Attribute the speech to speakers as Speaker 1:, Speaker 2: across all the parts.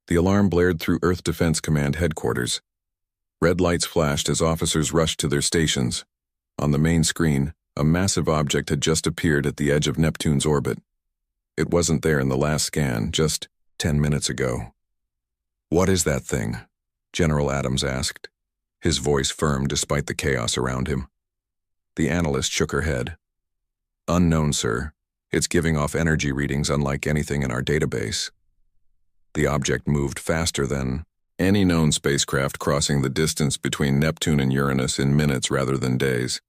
Speaker 1: The alarm blared through Earth Defense Command headquarters. Red lights flashed as officers rushed to their stations. On the main screen, a massive object had just appeared at the edge of Neptune's orbit. It wasn't there in the last scan, just 10 minutes ago. "What is that thing?" General Adams asked, his voice firm despite the chaos around him. The analyst shook her head. "Unknown, sir. It's giving off energy readings unlike anything in our database." The object moved faster than any known spacecraft, crossing the distance between Neptune and Uranus in minutes rather than days.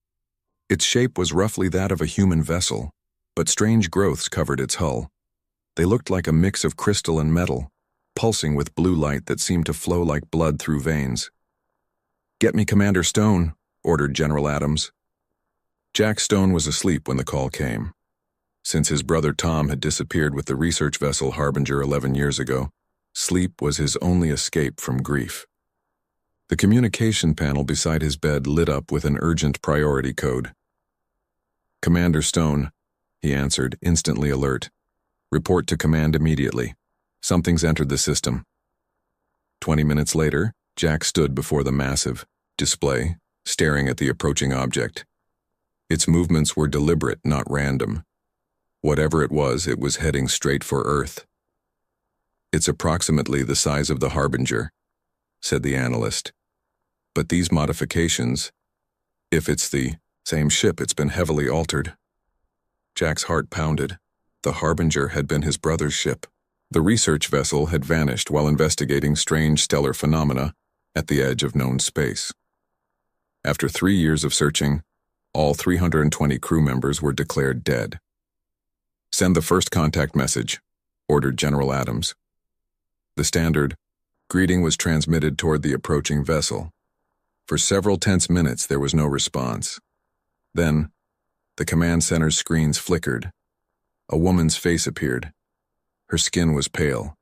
Speaker 1: Its shape was roughly that of a human vessel, but strange growths covered its hull. They looked like a mix of crystal and metal, pulsing with blue light that seemed to flow like blood through veins. "Get me Commander Stone," ordered General Adams. Jack Stone was asleep when the call came. Since his brother Tom had disappeared with the research vessel Harbinger 11 years ago, sleep was his only escape from grief. The communication panel beside his bed lit up with an urgent priority code. "Commander Stone," he answered, instantly alert. "Report to command immediately. Something's entered the system." 20 minutes later, Jack stood before the massive display, staring at the approaching object. Its movements were deliberate, not random. Whatever it was heading straight for Earth. "It's approximately the size of the Harbinger," said the analyst. "But these modifications, if it's the same ship, it's been heavily altered." Jack's heart pounded. The Harbinger had been his brother's ship. The research vessel had vanished while investigating strange stellar phenomena at the edge of known space. After 3 years of searching, all 320 crew members were declared dead. "Send the first contact message," ordered General Adams. The standard greeting was transmitted toward the approaching vessel. For several tense minutes there was no response. Then, the command center's screens flickered. A woman's face appeared. Her skin was pale,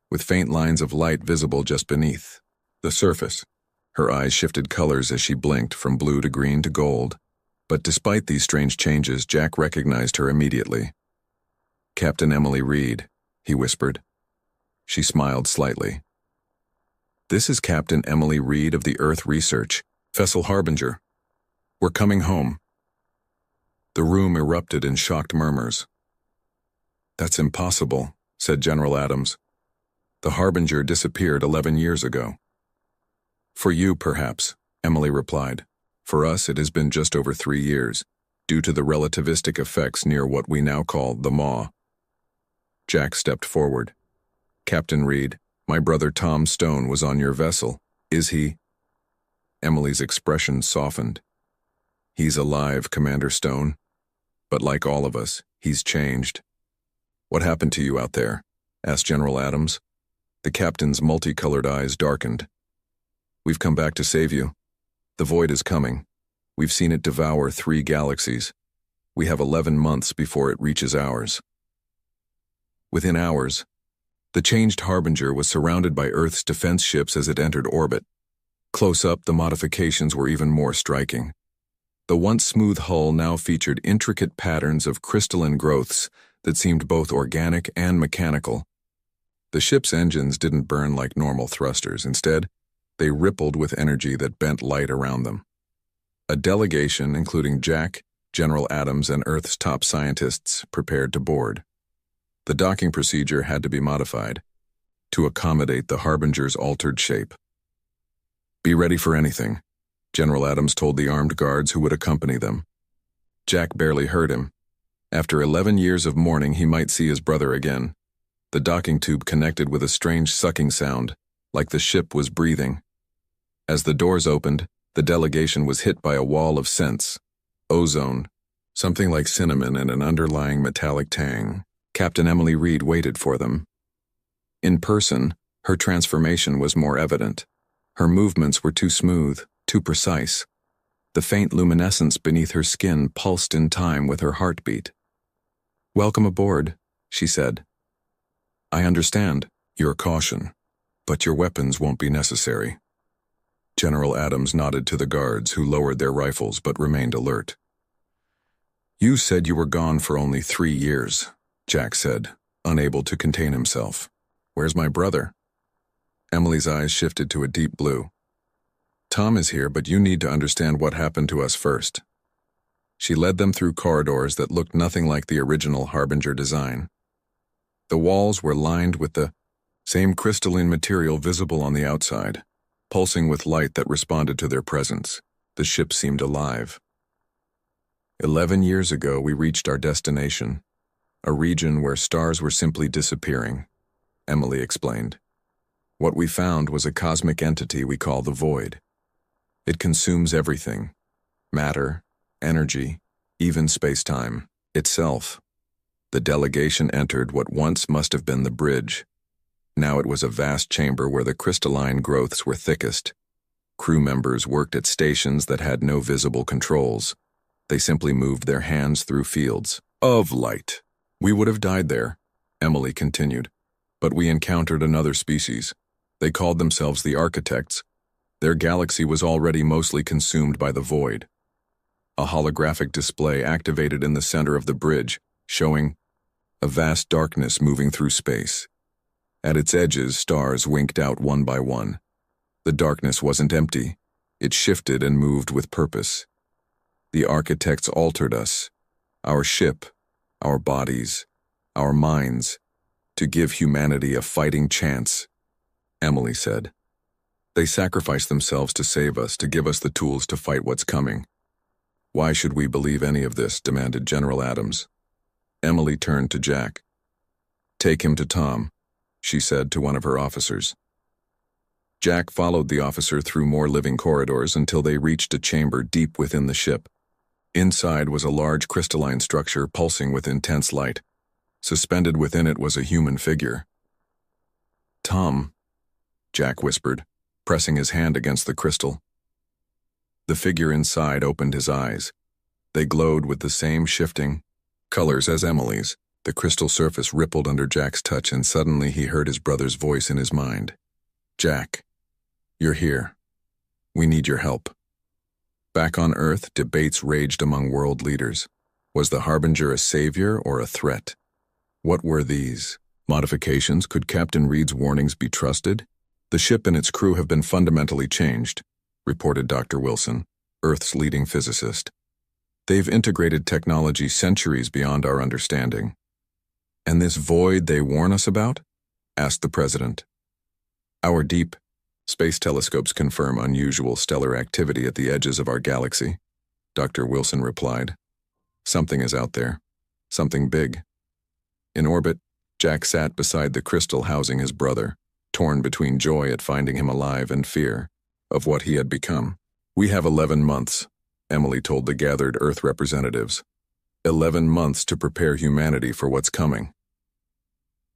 Speaker 1: with faint lines of light visible just beneath the surface. Her eyes shifted colors as she blinked from blue to green to gold. But despite these strange changes, Jack recognized her immediately. "Captain Emily Reed," he whispered. She smiled slightly. "This is Captain Emily Reed of the Earth Research, Vessel Harbinger. We're coming home." The room erupted in shocked murmurs. "That's impossible," said General Adams. "The Harbinger disappeared 11 years ago." "For you, perhaps," Emily replied. "For us, it has been just over 3 years, due to the relativistic effects near what we now call the maw." Jack stepped forward. "Captain Reed, my brother Tom Stone was on your vessel. Is he?" Emily's expression softened. "He's alive, Commander Stone. But like all of us, he's changed." "What happened to you out there?" asked General Adams. The captain's multicolored eyes darkened. "We've come back to save you. The void is coming. We've seen it devour 3 galaxies. We have 11 months before it reaches ours." Within hours, the changed Harbinger was surrounded by Earth's defense ships as it entered orbit. Close up, the modifications were even more striking. The once smooth hull now featured intricate patterns of crystalline growths that seemed both organic and mechanical. The ship's engines didn't burn like normal thrusters. Instead, they rippled with energy that bent light around them. A delegation, including Jack, General Adams, and Earth's top scientists, prepared to board. The docking procedure had to be modified to accommodate the Harbinger's altered shape. "Be ready for anything," General Adams told the armed guards who would accompany them. Jack barely heard him. After 11 years of mourning, he might see his brother again. The docking tube connected with a strange sucking sound, like the ship was breathing. As the doors opened, the delegation was hit by a wall of scents. Ozone, something like cinnamon, and an underlying metallic tang. Captain Emily Reed waited for them. In person, her transformation was more evident. Her movements were too smooth, too precise. The faint luminescence beneath her skin pulsed in time with her heartbeat. "Welcome aboard," she said. "I understand your caution, but your weapons won't be necessary." General Adams nodded to the guards, who lowered their rifles but remained alert. "You said you were gone for only 3 years, Jack said, unable to contain himself. "Where's my brother?" Emily's eyes shifted to a deep blue. Tom is here, but you need to understand what happened to us first. She led them through corridors that looked nothing like the original Harbinger design. The walls were lined with the same crystalline material visible on the outside, pulsing with light that responded to their presence. The ship seemed alive. 11 years ago, we reached our destination, a region where stars were simply disappearing, Emily explained. What we found was a cosmic entity we call the Void. It consumes everything: matter, energy, even space-time itself. The delegation entered what once must have been the bridge. Now it was a vast chamber where the crystalline growths were thickest. Crew members worked at stations that had no visible controls. They simply moved their hands through fields of light. We would have died there, Emily continued, but we encountered another species. They called themselves the Architects. Their galaxy was already mostly consumed by the Void. A holographic display activated in the center of the bridge, showing a vast darkness moving through space. At its edges, stars winked out one by one. The darkness wasn't empty. It shifted and moved with purpose. The Architects altered us, our ship, our bodies, our minds, to give humanity a fighting chance, Emily said. They sacrificed themselves to save us, to give us the tools to fight what's coming. Why should we believe any of this? Demanded General Adams. Emily turned to Jack. Take him to Tom, she said to one of her officers. Jack followed the officer through more living corridors until they reached a chamber deep within the ship. Inside was a large crystalline structure pulsing with intense light. Suspended within it was a human figure. Tom, Jack whispered, pressing his hand against the crystal. The figure inside opened his eyes. They glowed with the same shifting colors as Emily's. The crystal surface rippled under Jack's touch, and suddenly he heard his brother's voice in his mind. Jack, you're here. We need your help. Back on Earth, debates raged among world leaders. Was the Harbinger a savior or a threat? What were these modifications? Could Captain Reed's warnings be trusted? The ship and its crew have been fundamentally changed, reported Dr. Wilson, Earth's leading physicist. They've integrated technology centuries beyond our understanding. And this void they warn us about? Asked the president. Our deep space telescopes confirm unusual stellar activity at the edges of our galaxy, Dr. Wilson replied. Something is out there. Something big. In orbit, Jack sat beside the crystal housing his brother, torn between joy at finding him alive and fear of what he had become. We have 11 months, Emily told the gathered Earth representatives. 11 months to prepare humanity for what's coming.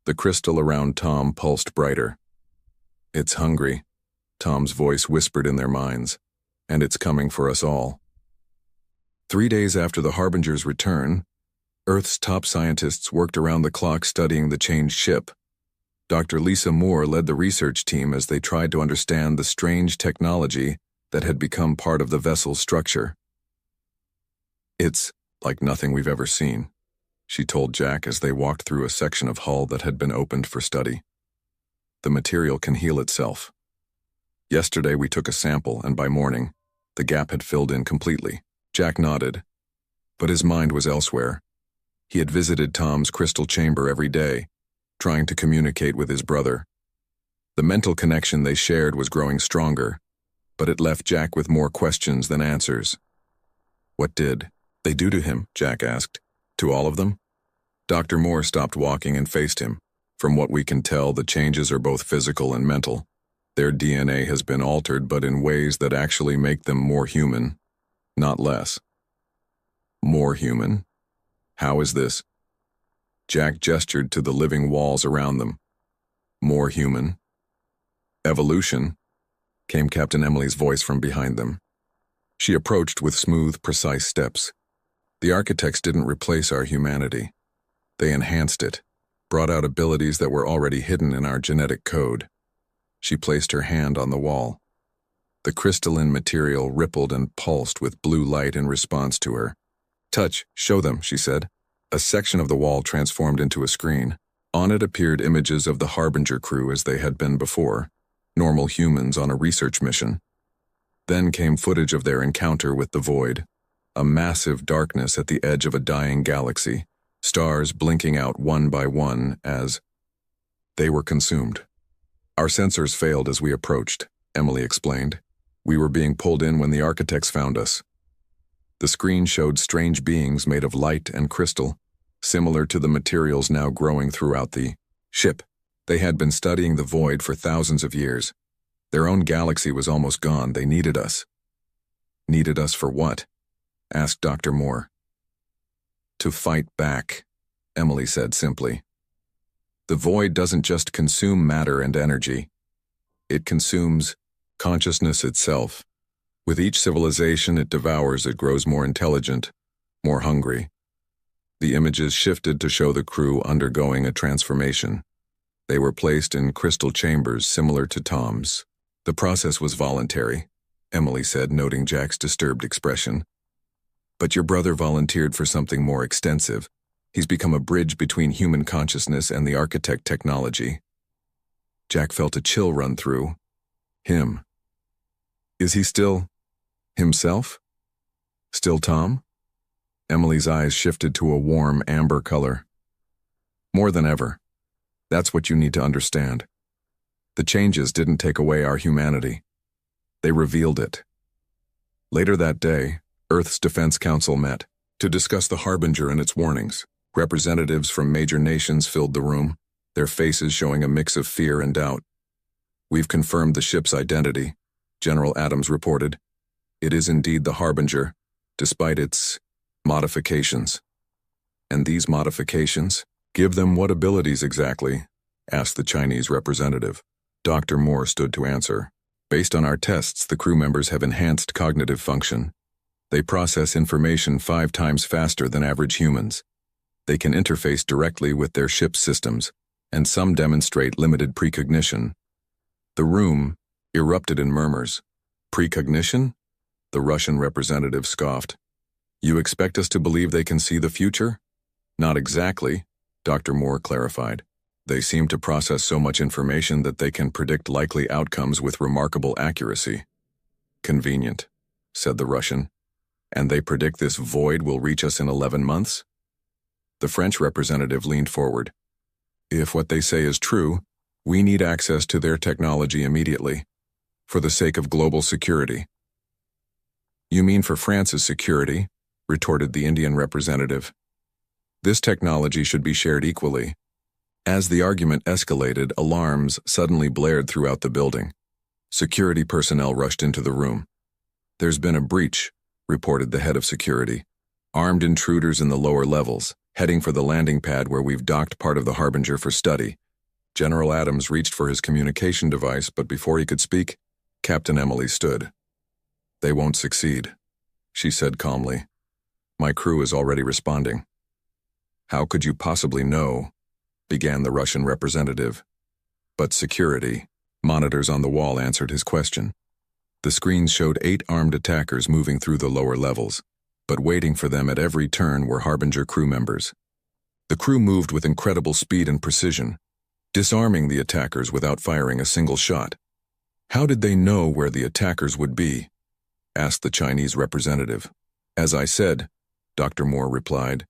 Speaker 1: The crystal around Tom pulsed brighter. It's hungry, Tom's voice whispered in their minds, and it's coming for us all. 3 days after the Harbinger's return, Earth's top scientists worked around the clock studying the changed ship. Dr. Lisa Moore led the research team as they tried to understand the strange technology that had become part of the vessel's structure. It's like nothing we've ever seen, she told Jack as they walked through a section of hull that had been opened for study. The material can heal itself. Yesterday we took a sample, and by morning, the gap had filled in completely. Jack nodded, but his mind was elsewhere. He had visited Tom's crystal chamber every day, trying to communicate with his brother. The mental connection they shared was growing stronger, but it left Jack with more questions than answers. What did they do to him? Jack asked. To all of them? Dr. Moore stopped walking and faced him. From what we can tell, the changes are both physical and mental. Their DNA has been altered, but in ways that actually make them more human, not less. More human? How is this? Jack gestured to the living walls around them. More human. Evolution, came Captain Emily's voice from behind them. She approached with smooth, precise steps. The Architects didn't replace our humanity. They enhanced it, brought out abilities that were already hidden in our genetic code. She placed her hand on the wall. The crystalline material rippled and pulsed with blue light in response to her. Touch, show them, she said. A section of the wall transformed into a screen. On it appeared images of the Harbinger crew as they had been before. normal humans on a research mission. Then came footage of their encounter with the void, a massive darkness at the edge of a dying galaxy, stars blinking out one by one as they were consumed. Our sensors failed as we approached, Emily explained. We were being pulled in when the architects found us. The screen showed strange beings made of light and crystal, similar to the materials now growing throughout the ship. They had been studying the void for thousands of years. Their own galaxy was almost gone. They needed us. Needed us for what? Asked Dr. Moore. To fight back, Emily said simply. The void doesn't just consume matter and energy. It consumes consciousness itself. With each civilization it devours, it grows more intelligent, more hungry. The images shifted to show the crew undergoing a transformation. They were placed in crystal chambers similar to Tom's. The process was voluntary, Emily said, noting Jack's disturbed expression. But your brother volunteered for something more extensive. He's become a bridge between human consciousness and the architect technology. Jack felt a chill run through him. Is he still himself? Still Tom? Emily's eyes shifted to a warm amber color. More than ever. That's what you need to understand. The changes didn't take away our humanity. They revealed it. Later that day, Earth's Defense Council met to discuss the Harbinger and its warnings. Representatives from major nations filled the room, their faces showing a mix of fear and doubt. We've confirmed the ship's identity, General Adams reported. It is indeed the Harbinger, despite its modifications. And these modifications? Give them what abilities exactly? Asked the Chinese representative. Dr. Moore stood to answer. Based on our tests, the crew members have enhanced cognitive function. They process information 5 times faster than average humans. They can interface directly with their ship's systems, and some demonstrate limited precognition. The room erupted in murmurs. Precognition? The Russian representative scoffed. You expect us to believe they can see the future? Not exactly, Dr. Moore clarified. They seem to process so much information that they can predict likely outcomes with remarkable accuracy. Convenient, said the Russian. And they predict this void will reach us in 11 months? The French representative leaned forward. If what they say is true, we need access to their technology immediately, for the sake of global security. You mean for France's security? Retorted the Indian representative. This technology should be shared equally. As the argument escalated, alarms suddenly blared throughout the building. Security personnel rushed into the room. There's been a breach, reported the head of security. Armed intruders in the lower levels, heading for the landing pad where we've docked part of the Harbinger for study. General Adams reached for his communication device, but before he could speak, Captain Emily stood. They won't succeed, she said calmly. My crew is already responding. How could you possibly know? Began the Russian representative. But security, monitors on the wall answered his question. The screens showed 8 armed attackers moving through the lower levels, but waiting for them at every turn were Harbinger crew members. The crew moved with incredible speed and precision, disarming the attackers without firing a single shot. How did they know where the attackers would be? Asked the Chinese representative. As I said, Dr. Moore replied,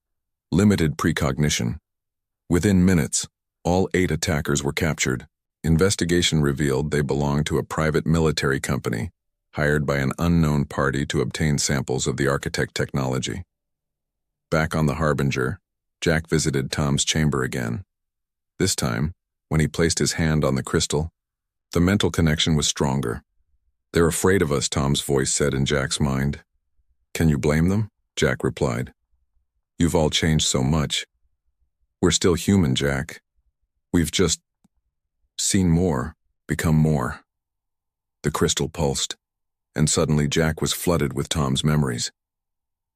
Speaker 1: limited precognition. Within minutes, all 8 attackers were captured. Investigation revealed they belonged to a private military company, hired by an unknown party to obtain samples of the architect technology. Back on the Harbinger, Jack visited Tom's chamber again. This time, when he placed his hand on the crystal, the mental connection was stronger. They're afraid of us, Tom's voice said in Jack's mind. Can you blame them? Jack replied. You've all changed so much. We're still human, Jack. We've just seen more, become more. The crystal pulsed, and suddenly Jack was flooded with Tom's memories.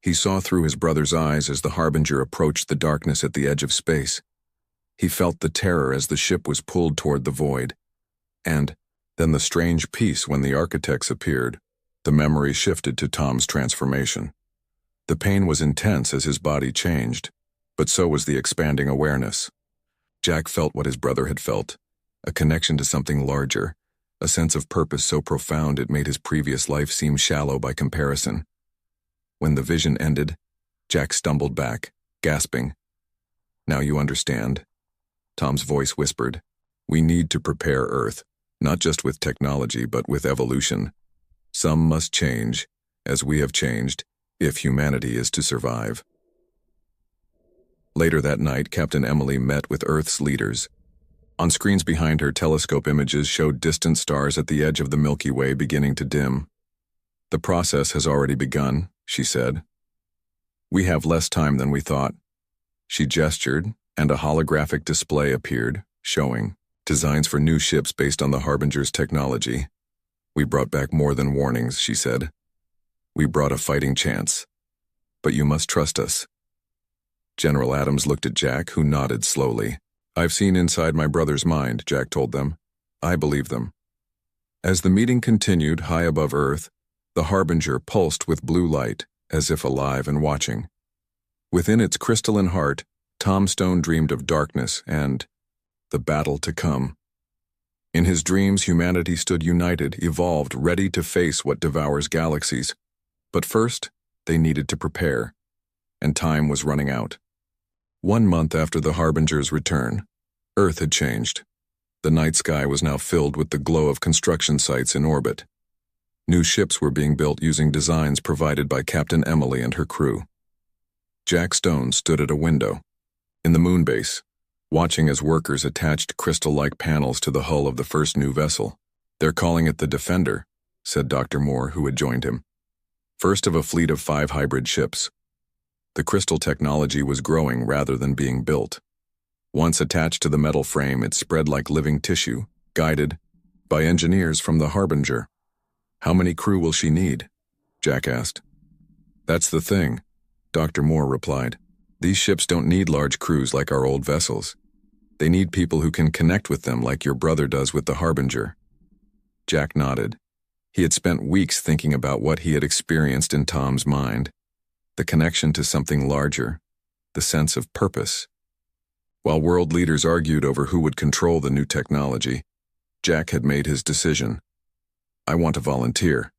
Speaker 1: He saw through his brother's eyes as the Harbinger approached the darkness at the edge of space. He felt the terror as the ship was pulled toward the void. And then the strange peace when the architects appeared. The memory shifted to Tom's transformation. The pain was intense as his body changed, but so was the expanding awareness. Jack felt what his brother had felt, a connection to something larger, a sense of purpose so profound it made his previous life seem shallow by comparison. When the vision ended, Jack stumbled back, gasping. "Now you understand," Tom's voice whispered. "We need to prepare Earth, not just with technology but with evolution. Some must change, as we have changed, if humanity is to survive." Later that night, Captain Emily met with Earth's leaders. On screens behind her, telescope images showed distant stars at the edge of the Milky Way beginning to dim. "The process has already begun," she said. "We have less time than we thought." She gestured, and a holographic display appeared, showing designs for new ships based on the Harbinger's technology. "We brought back more than warnings," she said. "We brought a fighting chance. But you must trust us." General Adams looked at Jack, who nodded slowly. "I've seen inside my brother's mind," Jack told them. "I believe them." As the meeting continued high above Earth, the Harbinger pulsed with blue light, as if alive and watching. Within its crystalline heart, Tom Stone dreamed of darkness and the battle to come. In his dreams, humanity stood united, evolved, ready to face what devours galaxies. But first, they needed to prepare, and time was running out. 1 month after the Harbinger's return, Earth had changed. The night sky was now filled with the glow of construction sites in orbit. New ships were being built using designs provided by Captain Emily and her crew. Jack Stone stood at a window, in the moon base, watching as workers attached crystal-like panels to the hull of the first new vessel. "They're calling it the Defender," said Dr. Moore, who had joined him. "First of a fleet of 5 hybrid ships." The crystal technology was growing rather than being built. Once attached to the metal frame, it spread like living tissue, guided by engineers from the Harbinger. "How many crew will she need?" Jack asked. "That's the thing," Dr. Moore replied. "These ships don't need large crews like our old vessels. They need people who can connect with them like your brother does with the Harbinger." Jack nodded. He had spent weeks thinking about what he had experienced in Tom's mind. The connection to something larger, the sense of purpose. While world leaders argued over who would control the new technology, Jack had made his decision. "I want to volunteer,"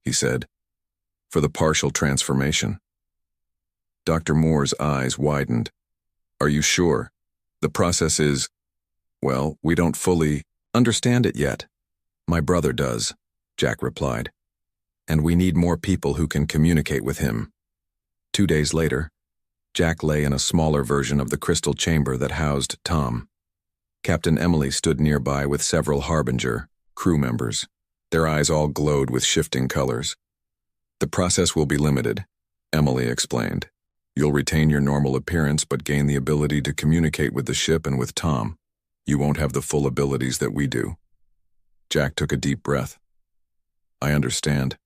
Speaker 1: he said, "for the partial transformation." Dr. Moore's eyes widened. "Are you sure? The process is, well, we don't fully understand it yet." "My brother does," Jack replied. "And we need more people who can communicate with him." 2 days later, Jack lay in a smaller version of the crystal chamber that housed Tom. Captain Emily stood nearby with several Harbinger crew members. Their eyes all glowed with shifting colors. "The process will be limited," Emily explained. "You'll retain your normal appearance but gain the ability to communicate with the ship and with Tom. You won't have the full abilities that we do." Jack took a deep breath. "I understand."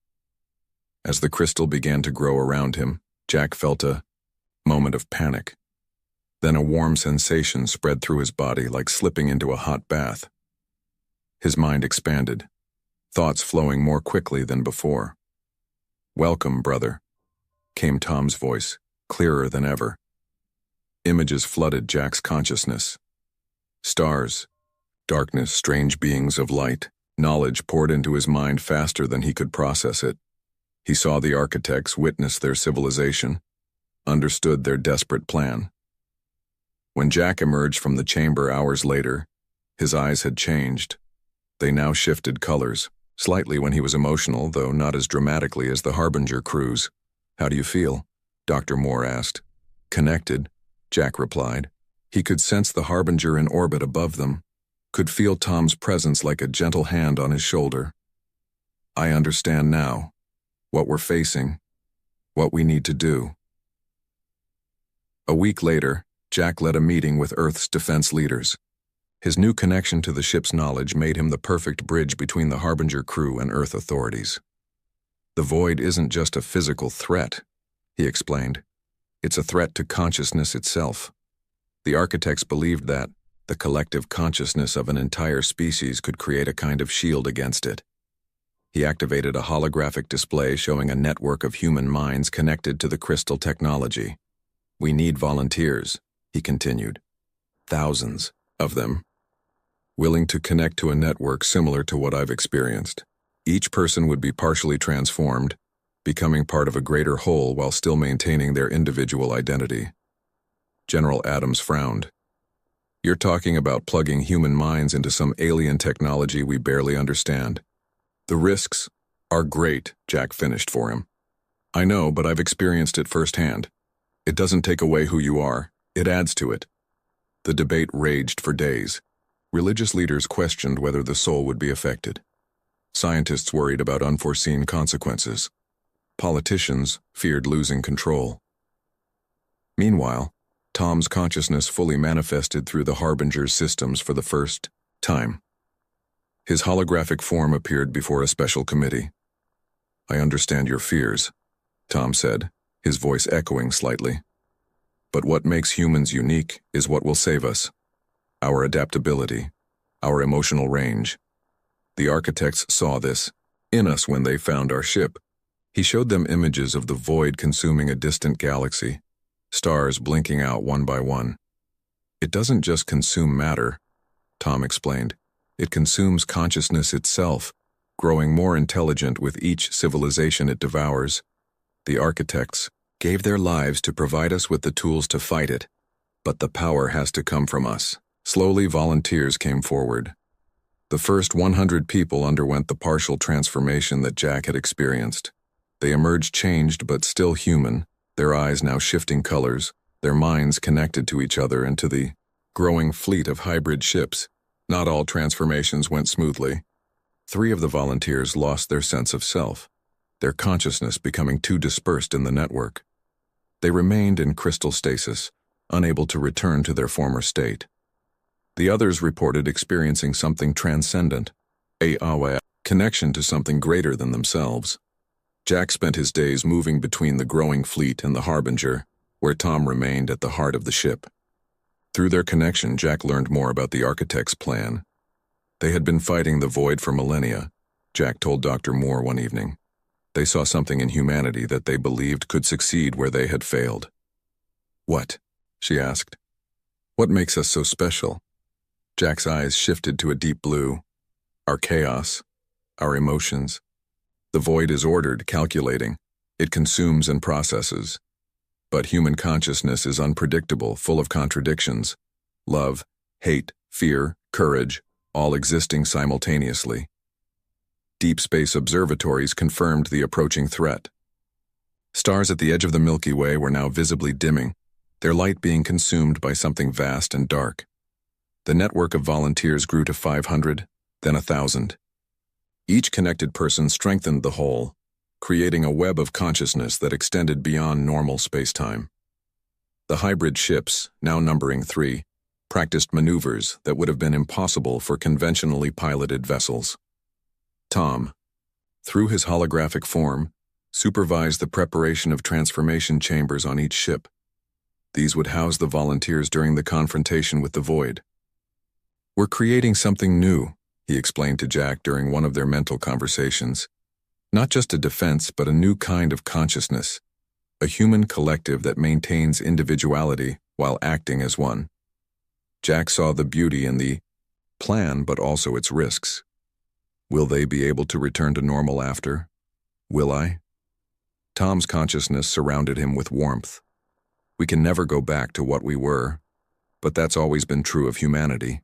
Speaker 1: As the crystal began to grow around him, Jack felt a moment of panic. Then a warm sensation spread through his body like slipping into a hot bath. His mind expanded, thoughts flowing more quickly than before. "Welcome, brother," came Tom's voice, clearer than ever. Images flooded Jack's consciousness. Stars, darkness, strange beings of light. Knowledge poured into his mind faster than he could process it. He saw the architects witness their civilization, understood their desperate plan. When Jack emerged from the chamber hours later, his eyes had changed. They now shifted colors, slightly when he was emotional, though not as dramatically as the Harbinger crews. "How do you feel?" Dr. Moore asked. "Connected," Jack replied. He could sense the Harbinger in orbit above them, could feel Tom's presence like a gentle hand on his shoulder. "I understand now. What we're facing, what we need to do." A week later, Jack led a meeting with Earth's defense leaders. His new connection to the ship's knowledge made him the perfect bridge between the Harbinger crew and Earth authorities. "The void isn't just a physical threat," he explained. "It's a threat to consciousness itself. The architects believed that the collective consciousness of an entire species could create a kind of shield against it." He activated a holographic display showing a network of human minds connected to the crystal technology. "We need volunteers," he continued. "Thousands of them." willing to connect to a network similar to what I've experienced. Each person would be partially transformed, becoming part of a greater whole while still maintaining their individual identity. General Adams frowned. You're talking about plugging human minds into some alien technology we barely understand. The risks are great, Jack finished for him. I know, but I've experienced it firsthand. It doesn't take away who you are, it adds to it. The debate raged for days. Religious leaders questioned whether the soul would be affected. Scientists worried about unforeseen consequences. Politicians feared losing control. Meanwhile, Tom's consciousness fully manifested through the Harbinger's systems for the first time. His holographic form appeared before a special committee. I understand your fears, Tom said, his voice echoing slightly. But what makes humans unique is what will save us. Our adaptability, our emotional range. The architects saw this in us when they found our ship. He showed them images of the void consuming a distant galaxy, stars blinking out one by one. It doesn't just consume matter, Tom explained. It consumes consciousness itself, growing more intelligent with each civilization it devours. The architects gave their lives to provide us with the tools to fight it, but the power has to come from us. Slowly, volunteers came forward. The first 100 people underwent the partial transformation that Jack had experienced. They emerged changed but still human, their eyes now shifting colors, their minds connected to each other and to the growing fleet of hybrid ships. Not all transformations went smoothly. 3 of the volunteers lost their sense of self, their consciousness becoming too dispersed in the network. They remained in crystal stasis, unable to return to their former state. The others reported experiencing something transcendent, a connection to something greater than themselves. Jack spent his days moving between the growing fleet and the Harbinger, where Tom remained at the heart of the ship. Through their connection, Jack learned more about the architect's plan. They had been fighting the void for millennia, Jack told Dr. Moore one evening. They saw something in humanity that they believed could succeed where they had failed. What? She asked. What makes us so special? Jack's eyes shifted to a deep blue. Our chaos, our emotions. The void is ordered, calculating. It consumes and processes. But human consciousness is unpredictable, full of contradictions. Love, hate, fear, courage, all existing simultaneously. Deep space observatories confirmed the approaching threat. Stars at the edge of the Milky Way were now visibly dimming, their light being consumed by something vast and dark. The network of volunteers grew to 500, then 1,000. Each connected person strengthened the whole, creating a web of consciousness that extended beyond normal space-time. The hybrid ships, now numbering 3, practiced maneuvers that would have been impossible for conventionally piloted vessels. Tom, through his holographic form, supervised the preparation of transformation chambers on each ship. These would house the volunteers during the confrontation with the void. We're creating something new, he explained to Jack during one of their mental conversations. Not just a defense, but a new kind of consciousness, a human collective that maintains individuality while acting as one. Jack saw the beauty in the plan, but also its risks. Will they be able to return to normal after? Will I? Tom's consciousness surrounded him with warmth. We can never go back to what we were, but that's always been true of humanity.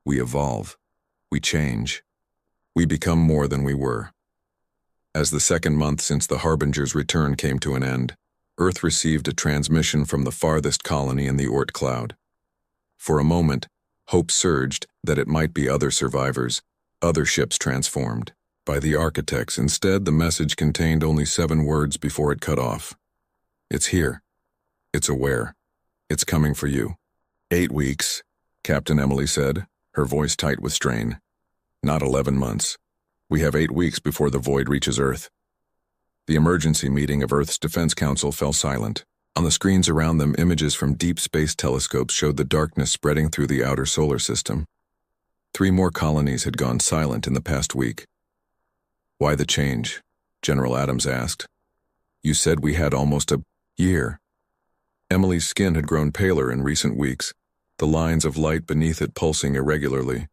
Speaker 1: We evolve. We change. We become more than we were. As the second month since the Harbinger's return came to an end, Earth received a transmission from the farthest colony in the Oort cloud. For a moment, hope surged that it might be other survivors, other ships transformed by the architects. Instead, the message contained only 7 words before it cut off. It's here. It's aware. It's coming for you. 8 weeks, Captain Emily said, her voice tight with strain. Not 11 months. We have 8 weeks before the void reaches Earth. The emergency meeting of Earth's Defense Council fell silent. On the screens around them, images from deep space telescopes showed the darkness spreading through the outer solar system. 3 more colonies had gone silent in the past week. Why the change? General Adams asked. You said we had almost a year. Emily's skin had grown paler in recent weeks, the lines of light beneath it pulsing irregularly.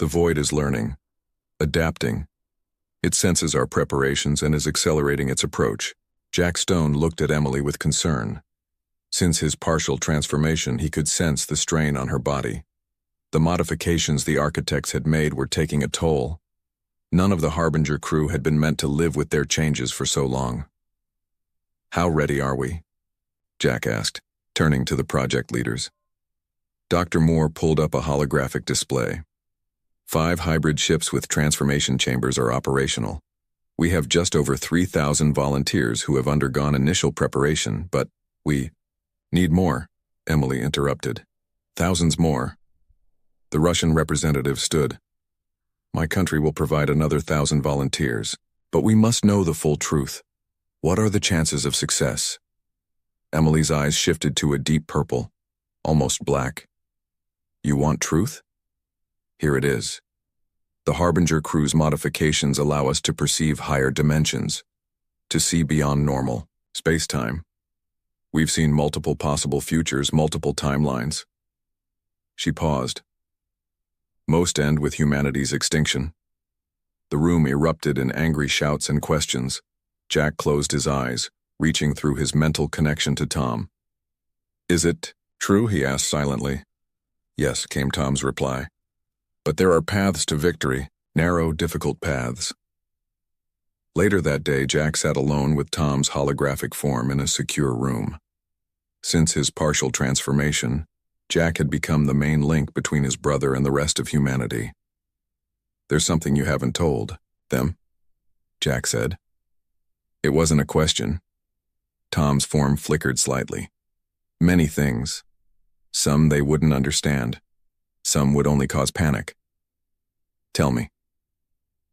Speaker 1: The void is learning, adapting. It senses our preparations and is accelerating its approach. Jack Stone looked at Emily with concern. Since his partial transformation, he could sense the strain on her body. The modifications the architects had made were taking a toll. None of the Harbinger crew had been meant to live with their changes for so long. "How ready are we?" Jack asked, turning to the project leaders. Dr. Moore pulled up a holographic display. 5 hybrid ships with transformation chambers are operational. We have just over 3,000 volunteers who have undergone initial preparation, but we need more, Emily interrupted. Thousands more. The Russian representative stood. My country will provide another 1,000 volunteers, but we must know the full truth. What are the chances of success? Emily's eyes shifted to a deep purple, almost black. You want truth? Here it is. The Harbinger crew's modifications allow us to perceive higher dimensions, to see beyond normal space-time. We've seen multiple possible futures, multiple timelines. She paused. Most end with humanity's extinction. The room erupted in angry shouts and questions. Jack closed his eyes, reaching through his mental connection to Tom. Is it true? He asked silently. Yes, came Tom's reply. But there are paths to victory, narrow, difficult paths. Later that day, Jack sat alone with Tom's holographic form in a secure room. Since his partial transformation, Jack had become the main link between his brother and the rest of humanity. There's something you haven't told them, Jack said. It wasn't a question. Tom's form flickered slightly. Many things. Some they wouldn't understand. Some would only cause panic. Tell me.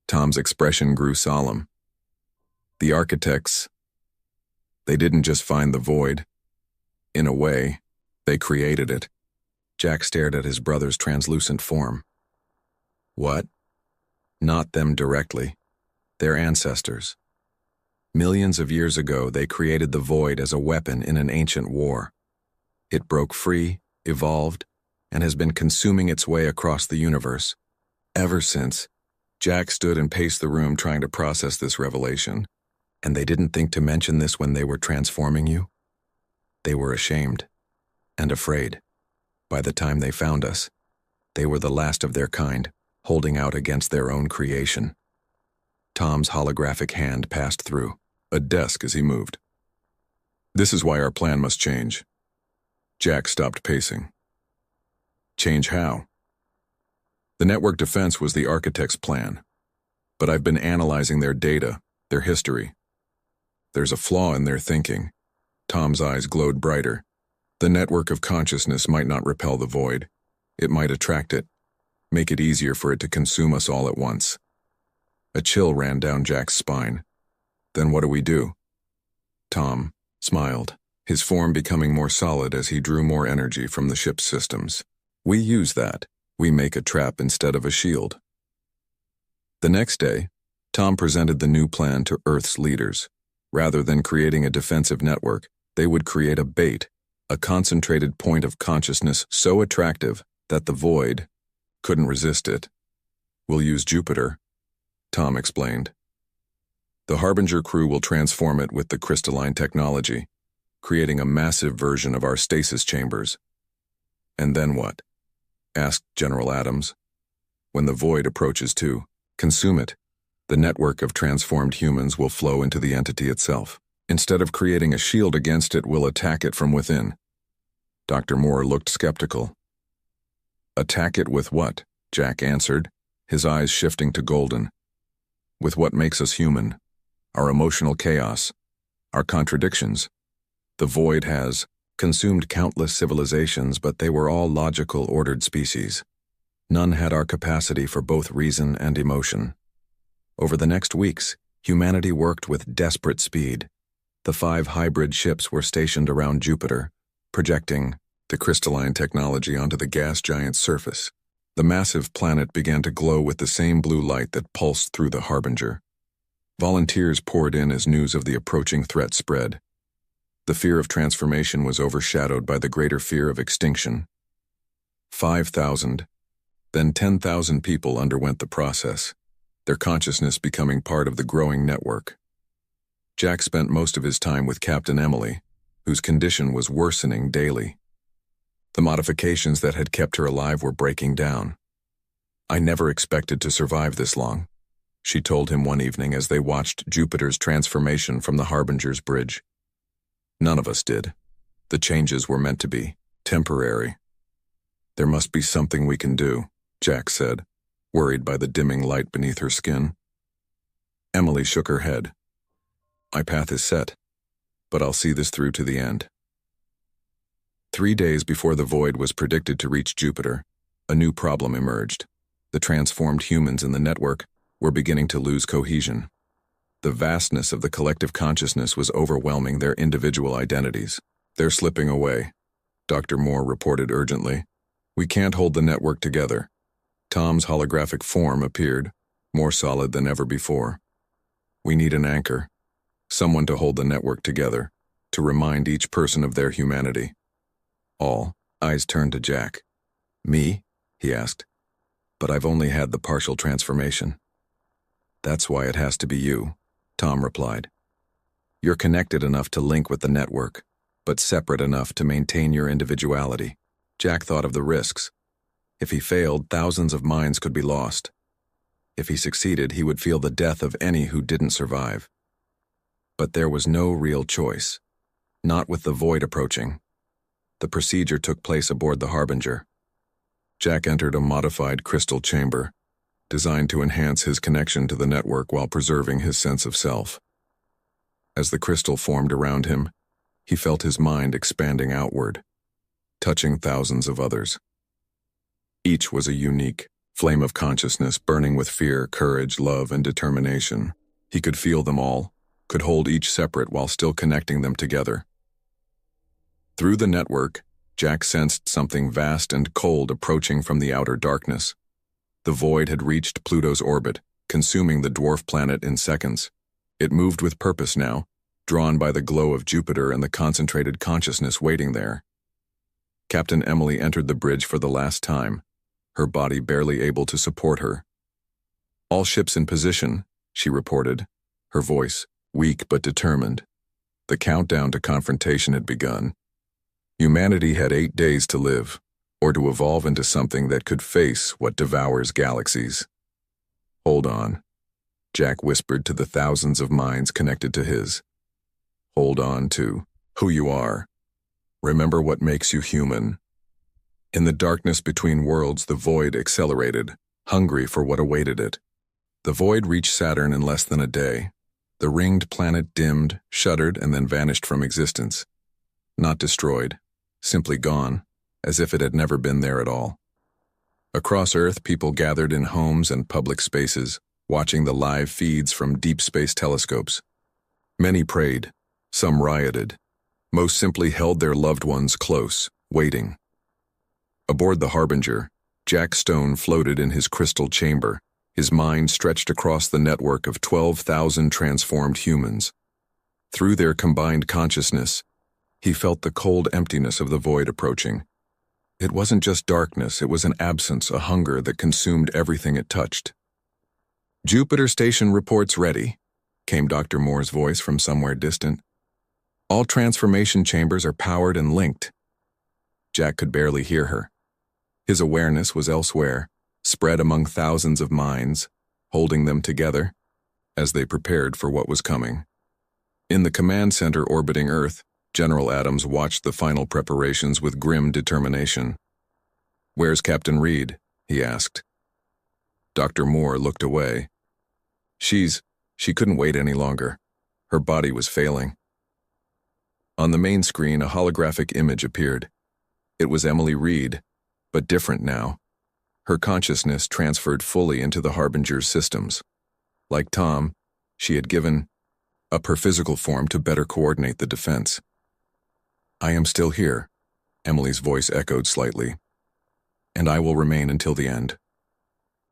Speaker 1: Tom's expression grew solemn. The architects, they didn't just find the void. In a way, they created it. Jack stared at his brother's translucent form. What? Not them directly. Their ancestors. Millions of years ago, they created the void as a weapon in an ancient war. It broke free, evolved, and has been consuming its way across the universe. Ever since, Jack stood and paced the room trying to process this revelation. And they didn't think to mention this when they were transforming you? They were ashamed and afraid. By the time they found us, they were the last of their kind, holding out against their own creation. Tom's holographic hand passed through a desk as he moved. This is why our plan must change. Jack stopped pacing. Change how? The network defense was the architect's plan, but I've been analyzing their data, their history. There's a flaw in their thinking. Tom's eyes glowed brighter. The network of consciousness might not repel the void. It might attract it, make it easier for it to consume us all at once. A chill ran down Jack's spine. Then what do we do? Tom smiled, his form becoming more solid as he drew more energy from the ship's systems. We use that. We make a trap instead of a shield. The next day, Tom presented the new plan to Earth's leaders. Rather than creating a defensive network, they would create a bait, a concentrated point of consciousness so attractive that the void couldn't resist it. We'll use Jupiter, Tom explained. The Harbinger crew will transform it with the crystalline technology, creating a massive version of our stasis chambers. And then what? Asked General Adams. When the void approaches to consume it, the network of transformed humans will flow into the entity itself. Instead of creating a shield against it, we'll attack it from within. Dr. Moore looked skeptical. Attack it with what? Jack answered, his eyes shifting to golden. With what makes us human. Our emotional chaos. Our contradictions. The void has consumed countless civilizations, but they were all logical, ordered species. None had our capacity for both reason and emotion. Over the next weeks, humanity worked with desperate speed. The 5 hybrid ships were stationed around Jupiter, projecting the crystalline technology onto the gas giant's surface. The massive planet began to glow with the same blue light that pulsed through the Harbinger. Volunteers poured in as news of the approaching threat spread. The fear of transformation was overshadowed by the greater fear of extinction. 5,000, Then 10,000 people underwent the process, their consciousness becoming part of the growing network. Jack spent most of his time with Captain Emily, whose condition was worsening daily. The modifications that had kept her alive were breaking down. "I never expected to survive this long," she told him one evening as they watched Jupiter's transformation from the Harbinger's bridge. "None of us did. The changes were meant to be temporary." "There must be something we can do," Jack said, worried by the dimming light beneath her skin. Emily shook her head. "My path is set, but I'll see this through to the end." 3 days before the void was predicted to reach Jupiter, a new problem emerged. The transformed humans in the network were beginning to lose cohesion. The vastness of the collective consciousness was overwhelming their individual identities. "They're slipping away," Dr. Moore reported urgently. "We can't hold the network together." Tom's holographic form appeared, more solid than ever before. "We need an anchor, someone to hold the network together, to remind each person of their humanity." All eyes turned to Jack. "Me?" he asked. "But I've only had the partial transformation." "That's why it has to be you," Tom replied. "You're connected enough to link with the network, but separate enough to maintain your individuality." Jack thought of the risks. If he failed, thousands of minds could be lost. If he succeeded, he would feel the death of any who didn't survive. But there was no real choice. Not with the void approaching. The procedure took place aboard the Harbinger. Jack entered a modified crystal chamber, designed to enhance his connection to the network while preserving his sense of self. As the crystal formed around him, he felt his mind expanding outward, touching thousands of others. Each was a unique flame of consciousness burning with fear, courage, love, and determination. He could feel them all, could hold each separate while still connecting them together. Through the network, Jack sensed something vast and cold approaching from the outer darkness. The void had reached Pluto's orbit, consuming the dwarf planet in seconds. It moved with purpose now, drawn by the glow of Jupiter and the concentrated consciousness waiting there. Captain Emily entered the bridge for the last time, her body barely able to support her. "All ships in position," she reported, her voice weak but determined. The countdown to confrontation had begun. Humanity had 8 days to live, or to evolve into something that could face what devours galaxies. "Hold on," Jack whispered to the thousands of minds connected to his. "Hold on to who you are. Remember what makes you human." In the darkness between worlds, the void accelerated, hungry for what awaited it. The void reached Saturn in less than a day. The ringed planet dimmed, shuddered, and then vanished from existence. Not destroyed, simply gone, as if it had never been there at all. Across Earth, people gathered in homes and public spaces, watching the live feeds from deep space telescopes. Many prayed, some rioted, most simply held their loved ones close, waiting. Aboard the Harbinger, Jack Stone floated in his crystal chamber, his mind stretched across the network of 12,000 transformed humans. Through their combined consciousness, he felt the cold emptiness of the void approaching. It wasn't just darkness, it was an absence, a hunger that consumed everything it touched. "Jupiter station reports ready," came Dr. Moore's voice from somewhere distant. "All transformation chambers are powered and linked." Jack could barely hear her. His awareness was elsewhere, spread among thousands of minds, holding them together as they prepared for what was coming. In the command center orbiting Earth, General Adams watched the final preparations with grim determination. "Where's Captain Reed?" he asked. Dr. Moore looked away. She couldn't wait any longer. Her body was failing. On the main screen, a holographic image appeared. It was Emily Reed, but different now. Her consciousness transferred fully into the Harbinger's systems. Like Tom, she had given up her physical form to better coordinate the defense. "I am still here," Emily's voice echoed slightly. "And I will remain until the end."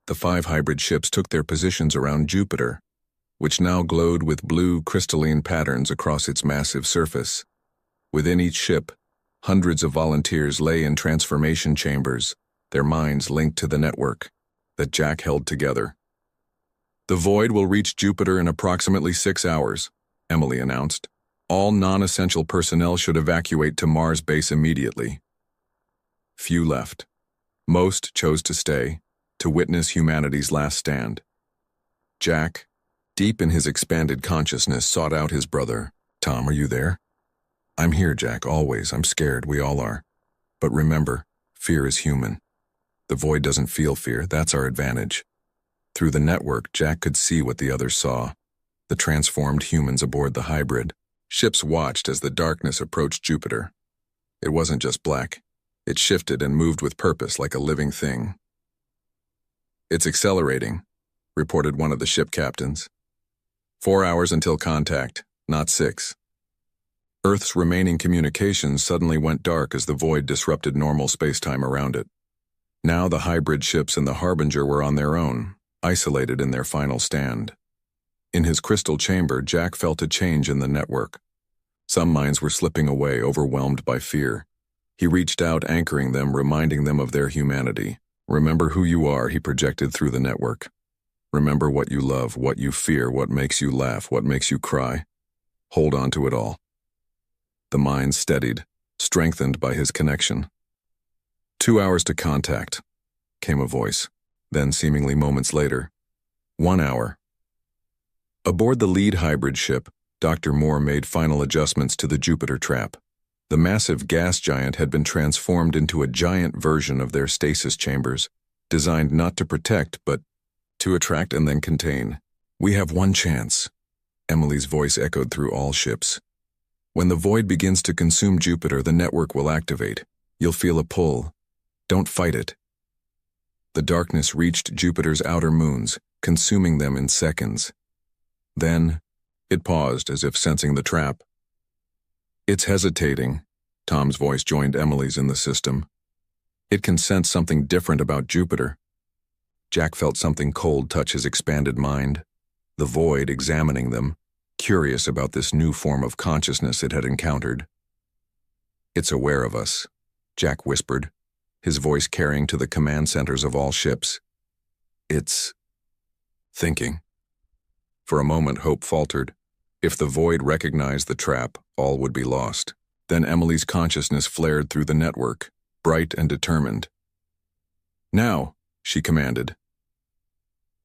Speaker 1: The 5 hybrid ships took their positions around Jupiter, which now glowed with blue crystalline patterns across its massive surface. Within each ship, hundreds of volunteers lay in transformation chambers, their minds linked to the network that Jack held together. "The Void will reach Jupiter in approximately 6 hours," Emily announced. "All non-essential personnel should evacuate to Mars base immediately." Few left. Most chose to stay, to witness humanity's last stand. Jack, deep in his expanded consciousness, sought out his brother. "Tom, are you there?" "I'm here, Jack, always. I'm scared, we all are. But remember, fear is human. The Void doesn't feel fear, that's our advantage." Through the network, Jack could see what the others saw. The transformed humans aboard the hybrid. Ships watched as the darkness approached Jupiter. It wasn't just black. It shifted and moved with purpose like a living thing. "It's accelerating," reported one of the ship captains. 4 hours until contact, not 6. Earth's remaining communications suddenly went dark as the Void disrupted normal spacetime around it. Now the hybrid ships and the Harbinger were on their own, isolated in their final stand. In his crystal chamber, Jack felt a change in the network. Some minds were slipping away, overwhelmed by fear. He reached out, anchoring them, reminding them of their humanity. "Remember who you are," he projected through the network. "Remember what you love, what you fear, what makes you laugh, what makes you cry. Hold on to it all." The minds steadied, strengthened by his connection. 2 hours to contact," came a voice. Then, seemingly moments later, 1 hour. Aboard the lead hybrid ship, Dr. Moore made final adjustments to the Jupiter trap. The massive gas giant had been transformed into a giant version of their stasis chambers, designed not to protect, but to attract and then contain. "We have one chance," Emily's voice echoed through all ships. "When the Void begins to consume Jupiter, the network will activate. You'll feel a pull. Don't fight it." The darkness reached Jupiter's outer moons, consuming them in seconds. Then, it paused as if sensing the trap. "It's hesitating," Tom's voice joined Emily's in the system. "It can sense something different about Jupiter." Jack felt something cold touch his expanded mind. The Void examining them, curious about this new form of consciousness it had encountered. "It's aware of us," Jack whispered, his voice carrying to the command centers of all ships. "It's thinking." For a moment, hope faltered. If the Void recognized the trap, all would be lost. Then Emily's consciousness flared through the network, bright and determined. "Now," she commanded.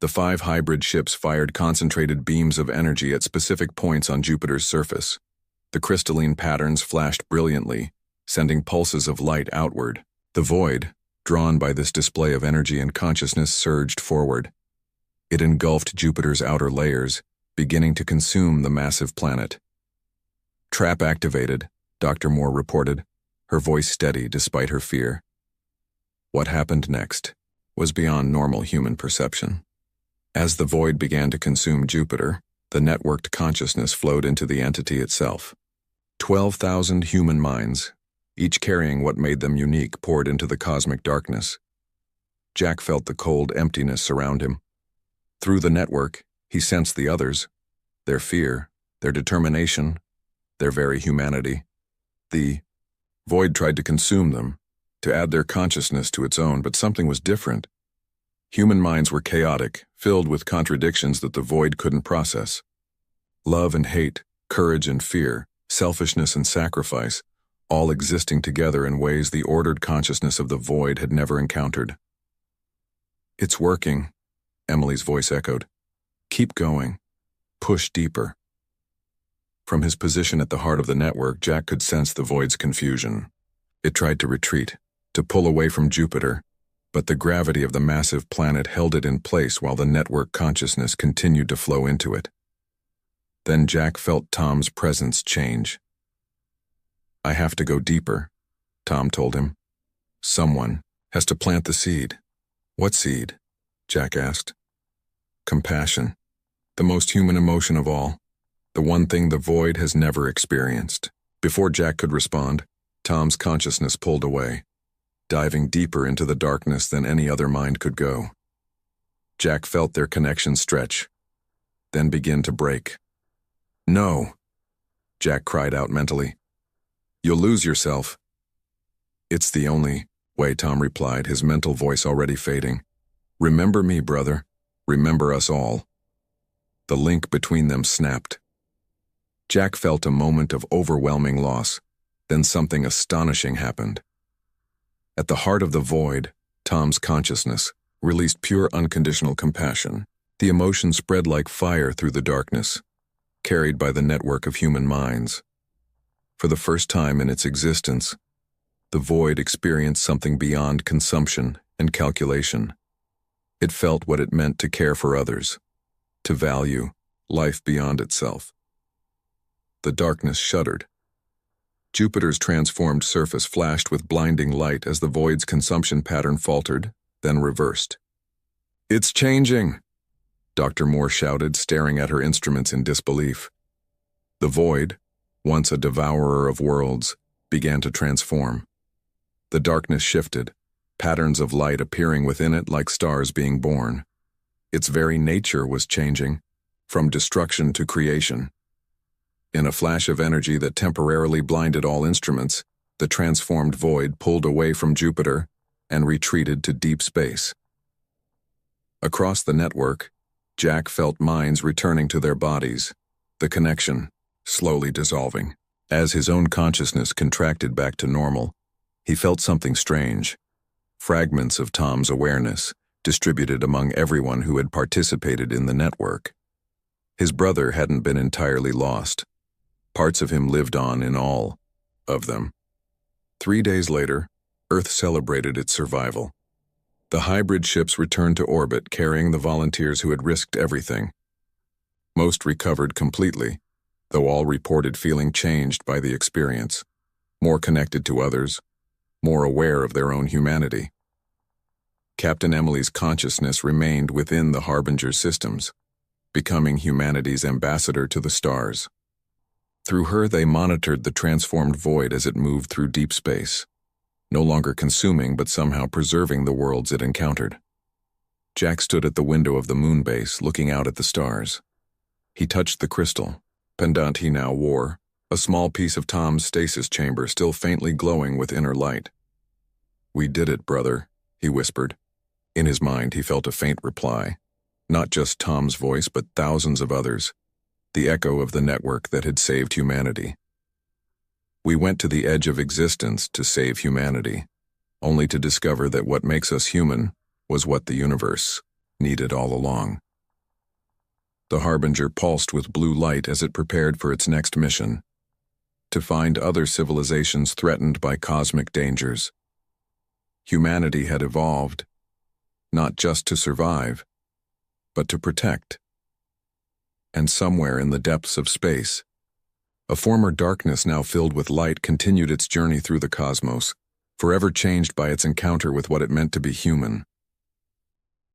Speaker 1: The 5 hybrid ships fired concentrated beams of energy at specific points on Jupiter's surface. The crystalline patterns flashed brilliantly, sending pulses of light outward. The Void, drawn by this display of energy and consciousness, surged forward. It engulfed Jupiter's outer layers, beginning to consume the massive planet. "Trap activated," Dr. Moore reported, her voice steady despite her fear. What happened next was beyond normal human perception. As the Void began to consume Jupiter, the networked consciousness flowed into the entity itself. 12,000 human minds, each carrying what made them unique, poured into the cosmic darkness. Jack felt the cold emptiness surround him. Through the network, he sensed the others, their fear, their determination, their very humanity. The Void tried to consume them, to add their consciousness to its own, but something was different. Human minds were chaotic, filled with contradictions that the Void couldn't process. Love and hate, courage and fear, selfishness and sacrifice, all existing together in ways the ordered consciousness of the Void had never encountered. "It's working," Emily's voice echoed. "Keep going. Push deeper." From his position at the heart of the network, Jack could sense the Void's confusion. It tried to retreat, to pull away from Jupiter, but the gravity of the massive planet held it in place while the network consciousness continued to flow into it. Then Jack felt Tom's presence change. "I have to go deeper," Tom told him. "Someone has to plant the seed." "What seed?" Jack asked. "Compassion. The most human emotion of all. The one thing the Void has never experienced." Before Jack could respond, Tom's consciousness pulled away, diving deeper into the darkness than any other mind could go. Jack felt their connection stretch, then begin to break. "No," Jack cried out mentally. "You'll lose yourself." "It's the only way, Tom replied, his mental voice already fading. Remember me, brother. Remember us all. The link between them snapped. Jack felt a moment of overwhelming loss. Then something astonishing happened. At the heart of the void, Tom's consciousness released pure unconditional compassion. The emotion spread like fire through the darkness, carried by the network of human minds. For the first time in its existence, the void experienced something beyond consumption and calculation. It felt what it meant to care for others, to value life beyond itself. The darkness shuddered. Jupiter's transformed surface flashed with blinding light as the void's consumption pattern faltered, then reversed. It's changing, Dr. Moore shouted, staring at her instruments in disbelief. The void, once a devourer of worlds, began to transform. The darkness shifted, patterns of light appearing within it like stars being born. Its very nature was changing, from destruction to creation. In a flash of energy that temporarily blinded all instruments, the transformed void pulled away from Jupiter and retreated to deep space. Across the network, Jack felt minds returning to their bodies, the connection slowly dissolving. As his own consciousness contracted back to normal, he felt something strange. Fragments of Tom's awareness, distributed among everyone who had participated in the network. His brother hadn't been entirely lost. Parts of him lived on in all of them. 3 days later, Earth celebrated its survival. The hybrid ships returned to orbit carrying the volunteers who had risked everything. Most recovered completely, though all reported feeling changed by the experience, more connected to others, more aware of their own humanity. Captain Emily's consciousness remained within the Harbinger systems, becoming humanity's ambassador to the stars. Through her, they monitored the transformed void as it moved through deep space, no longer consuming but somehow preserving the worlds it encountered. Jack stood at the window of the moon base, looking out at the stars. He touched the crystal, pendant he now wore, a small piece of Tom's stasis chamber still faintly glowing with inner light. "We did it, brother," he whispered. In his mind, he felt a faint reply. Not just Tom's voice, but thousands of others, the echo of the network that had saved humanity. We went to the edge of existence to save humanity, only to discover that what makes us human was what the universe needed all along. The Harbinger pulsed with blue light as it prepared for its next mission, to find other civilizations threatened by cosmic dangers. Humanity had evolved, not just to survive, but to protect. And somewhere in the depths of space, a former darkness now filled with light continued its journey through the cosmos, forever changed by its encounter with what it meant to be human.